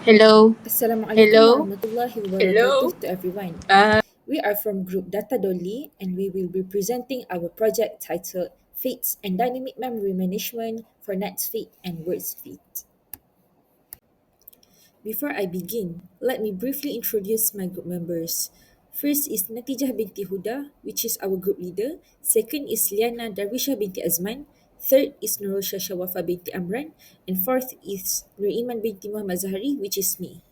Hello. Assalamualaikum Hello. warahmatullahi Hello. wabarakatuh to everyone. Uh, We are from Group Data Dolly and we will be presenting our project titled Fates and Dynamic Memory Management for NetSuite and WordSuite. Before I begin, let me briefly introduce my group members. First is Natijah binti Huda, which is our group leader. Second is Liana Darwisyah binti Azman. Third is Nurul Syasyawafa binti Amran. And fourth is Iman binti Mohd Zahari, which is me.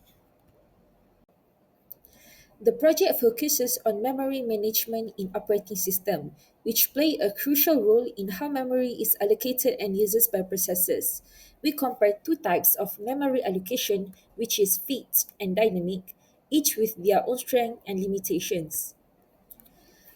The project focuses on memory management in operating system, which play a crucial role in how memory is allocated and used by processors. We compare two types of memory allocation, which is fixed and dynamic, each with their own strengths and limitations.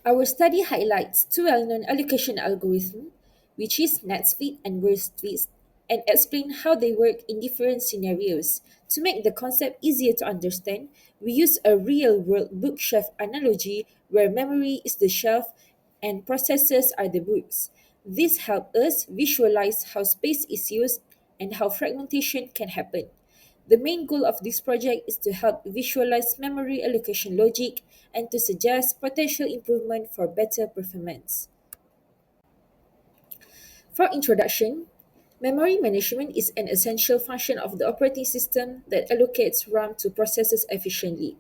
Our study highlights two well-known allocation algorithms, which is NetSuite and WordSuite, and explain how they work in different scenarios. To make the concept easier to understand, we use a real-world bookshelf analogy where memory is the shelf and processors are the books. This helps us visualize how space is used and how fragmentation can happen. The main goal of this project is to help visualize memory allocation logic and to suggest potential improvement for better performance. For introduction, memory management is an essential function of the operating system that allocates RAM to processors efficiently.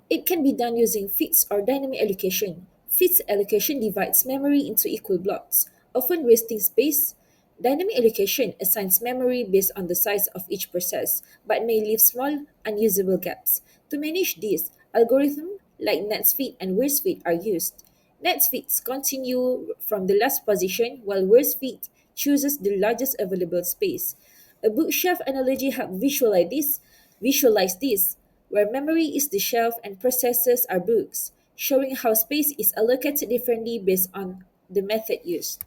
It can be done using fixed or dynamic allocation. Fixed allocation divides memory into equal blocks, often wasting space. Dynamic allocation assigns memory based on the size of each process, but may leave small, unusable gaps. To manage this, algorithms like NetSuite and WordSuite are used. NetSuite continue from the last position, while WordSuite chooses the largest available space. A bookshelf analogy helps visualize this, where memory is the shelf and processors are books, showing how space is allocated differently based on the method used.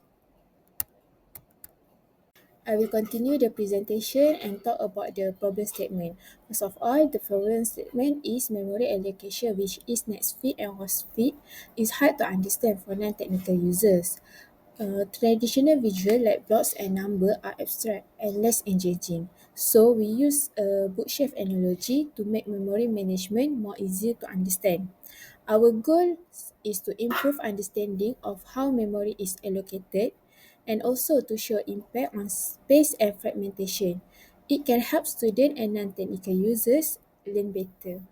I will continue the presentation and talk about the problem statement. First of all, the problem statement is memory allocation, which is NetSuite and WordSuite, is hard to understand for non-technical users. Traditional visual like blocks and number are abstract and less engaging. So we use a bookshelf analogy to make memory management more easy to understand. Our goal is to improve understanding of how memory is allocated and also to show impact on space and fragmentation. It can help students and non-technical users learn better.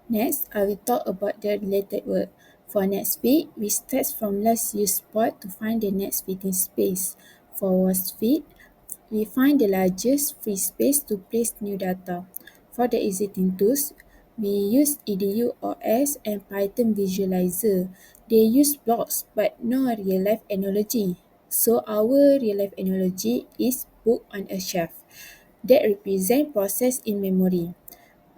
Next, I will talk about the related work. For NetSuite, we start from last used port to find the next fitting space. For WordSuite, we find the largest free space to place new data. For the existing tools, we use EDUOS and Python Visualizer. They use blocks but no real-life analogy. So our real-life analogy is book on a shelf that represent process in memory.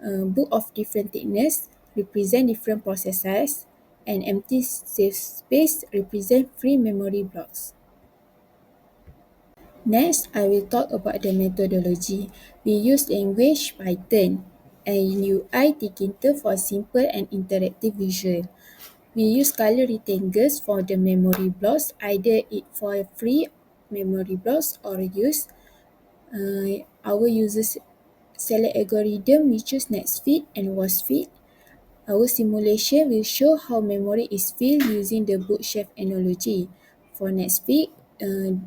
Book of different thickness represent different process size, and empty safe space represent free memory blocks. Next, I will talk about the methodology. We use language Python and UI Tkinter for simple and interactive visual. We use color rectangles for the memory blocks, either it for free memory blocks or use our users select algorithm. We choose NetSuite and WordSuite. Our simulation will show how memory is filled using the bookshelf analogy. For next week,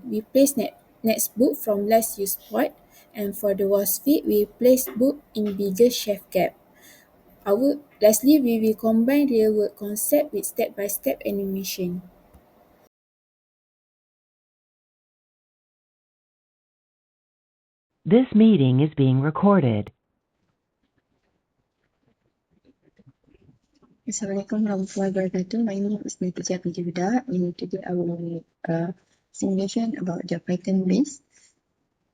we place next book from last used port, and for the worst fit, we place book in bigger shelf gap. Lastly, we will combine real world concept with step-by-step animation. This meeting is being recorded. Assalamualaikum warahmatullahi wabarakatuh. My name is Natijah binti Huda, and today I will simulation about the Python base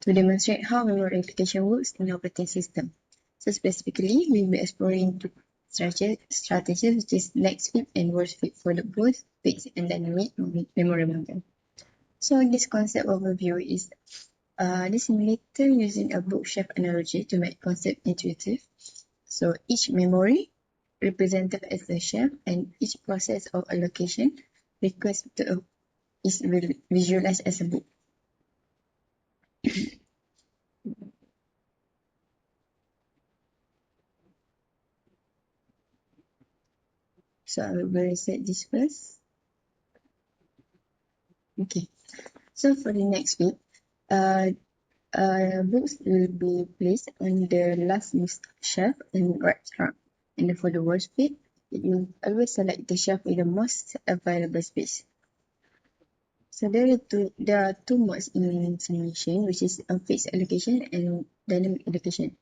to demonstrate how memory application works in the operating system. So specifically, we will be exploring two strategies, which is NetSuite and WordSuite for the both fixed and dynamic memory management. So this concept overview is the simulator using a bookshelf analogy to make concept intuitive. So each memory represented as a shelf and each process of allocation is visualized as a book. So I will reset this first. Okay. So for the next week, books will be placed on the last used shelf and right rack. And for the worst fit, it will always select the shelf with the most available space. So there are two modes in simulation, which is fixed allocation and dynamic allocation.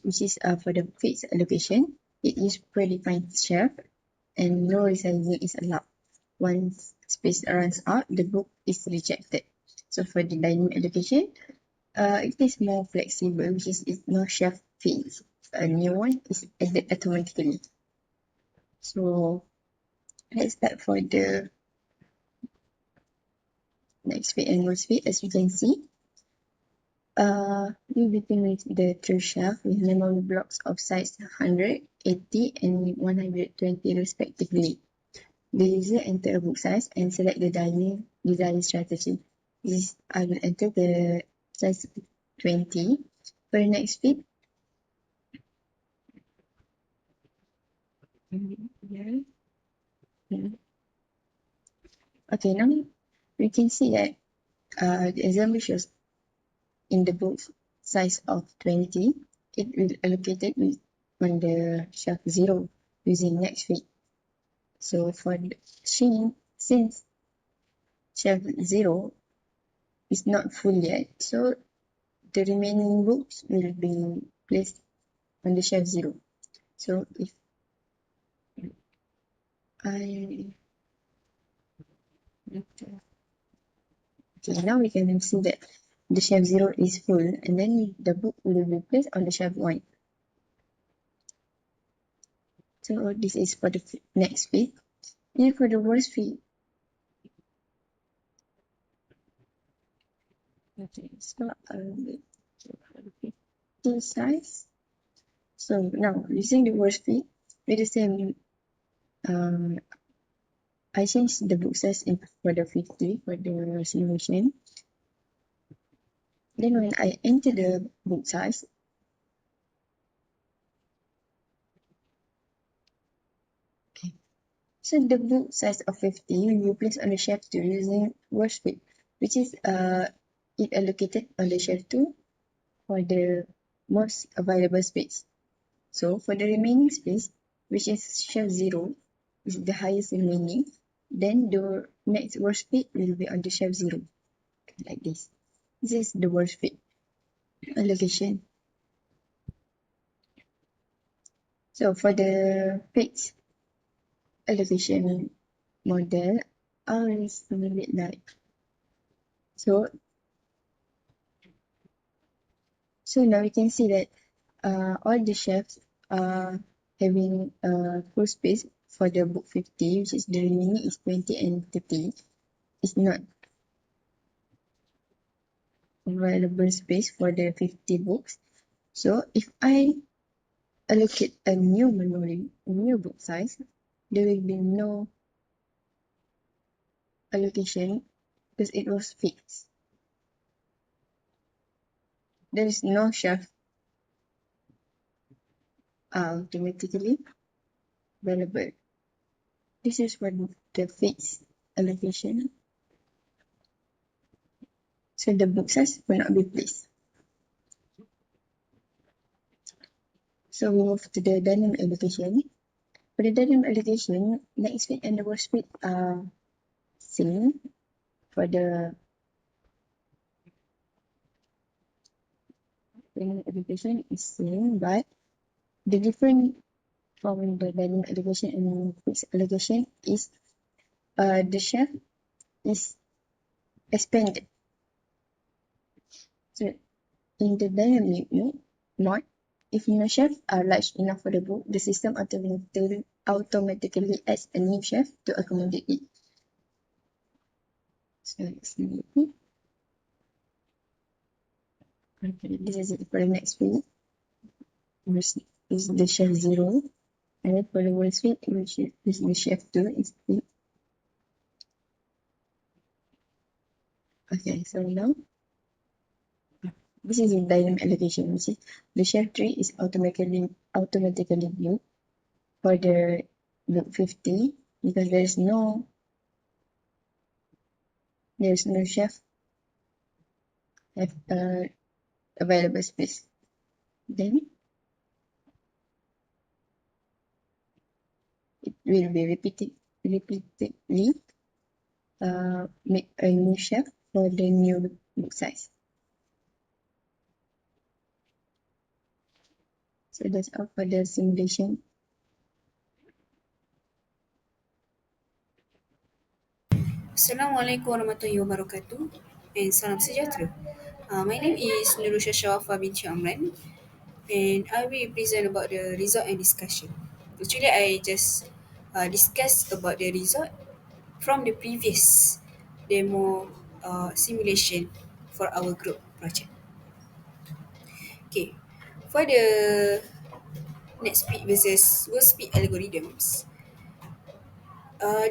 Which is for the fixed allocation, it is predefined shelf and no resizing is allowed. Once space runs out, the book is rejected. So for the dynamic allocation, it is more flexible, which is no shelf fits. A new one is added automatically. So let's start for the next fit and worst fit. As you can see, we begin with the third shelf with memory blocks of size 100, 80, and 120 respectively. The user enter a book size and select the design strategy. I will enter the size 20. For the next fit, okay, now we can see that the example shows in the book size of 20, it will allocated on the shelf 0 using next fit. So for the since shelf 0 is not full yet, so the remaining books will be placed on the shelf 0. So if I okay, now we can see that the shelf 0 is full and then the book will be placed on the shelf 1. So this is for the next fit. And for the worst fit, okay, so for the 50 size. So now using the worst fit with the same I changed the book size for the 50 for the simulation. Then when I enter the book size, okay, so the book size of 50 will be placed on the shelf 2 using worst fit, which is it allocated on the shelf 2 for the most available space. So for the remaining space, which is shelf 0, is the highest remaining, then the next worst fit will be on the shelf 0, like this. This is the worst fit allocation. So for the fixed allocation model, ours is a little bit like so now we can see that all the shelves are having full space for the book 50, which is the remaining is 20 and 30. It's not available space for the 50 books. So if I allocate a new memory, new book size, there will be no allocation because it was fixed. There is no shelf automatically available. This is for the fixed allocation. So the book size will not be placed. So we move to the dynamic allocation. For the dynamic allocation, next fit and the worst fit are same. For the dynamic allocation is same, but the difference from the dynamic allocation and fixed allocation is the shelf is expanded. So in the dynamic mode, if no shelves are large enough for the book, the system automatically adds a new shelf to accommodate it. So let's see. Okay, this is it for the next page. Which is the shelf 0. And then for the worst fit, which is the shelf 2. Okay, so now this is the dynamic allocation, which is the shelf 3 is automatically built for the Group 50 because there's no chef have available space. Then it will be repeatedly make a new chef for the new book size. So that's all for the simulation. Assalamualaikum warahmatullahi wabarakatuh and salam sejahtera. My name is Nurul Syasyawafa binti Amran and I will present about the result and discussion. Actually, I just discuss about the result from the previous demo simulation for our group project. Okay, for the net speed versus word speed algorithms,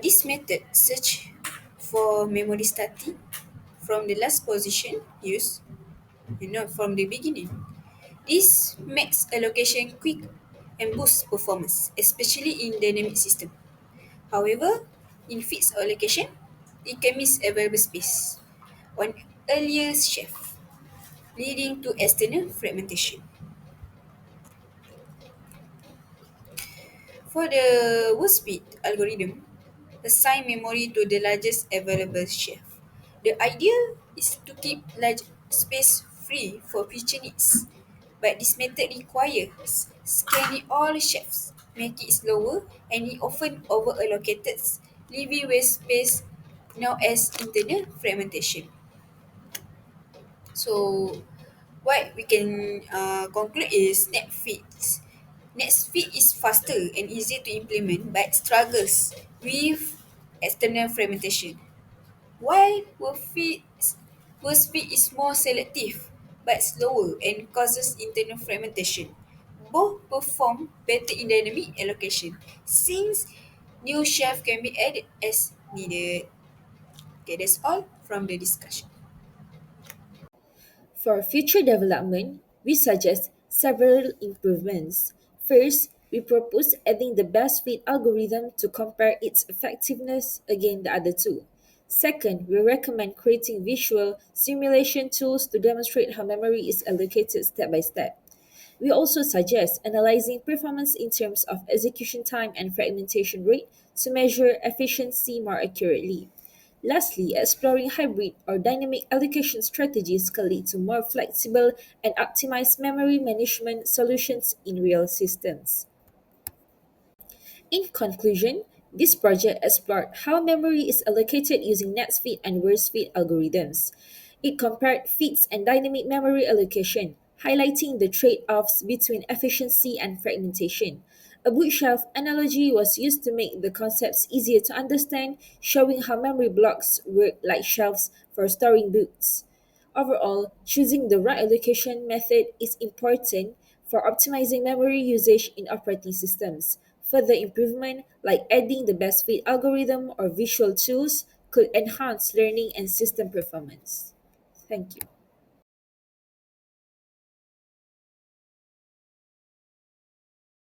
this method search for memory starting from the last position used and not from the beginning. This makes allocation quick and boosts performance, especially in dynamic system. However, in fixed allocation, it can miss available space on earlier shelf, leading to external fragmentation. For the word speed algorithm, assign memory to the largest available shelf. The idea is to keep large space free for future needs, but this method requires scanning all shelves, make it slower, and it often over-allocated, leaving waste space known as internal fragmentation. So, what we can conclude is NetSpeed is faster and easier to implement but struggles with external fragmentation. While WordSpeed is more selective but slower and causes internal fragmentation. Both perform better in dynamic allocation since new shelf can be added as needed. Okay, that's all from the discussion. For future development, we suggest several improvements. First, we propose adding the best fit algorithm to compare its effectiveness against the other two. Second, we recommend creating visual simulation tools to demonstrate how memory is allocated step by step. We also suggest analyzing performance in terms of execution time and fragmentation rate to measure efficiency more accurately. Lastly, exploring hybrid or dynamic allocation strategies can lead to more flexible and optimized memory management solutions in real systems. In conclusion, this project explored how memory is allocated using NetSpeed and WordSpeed algorithms. It compared feeds and dynamic memory allocation, highlighting the trade-offs between efficiency and fragmentation. A bookshelf analogy was used to make the concepts easier to understand, showing how memory blocks work like shelves for storing books. Overall, choosing the right allocation method is important for optimizing memory usage in operating systems. Further improvement, like adding the best fit algorithm or visual tools, could enhance learning and system performance. Thank you.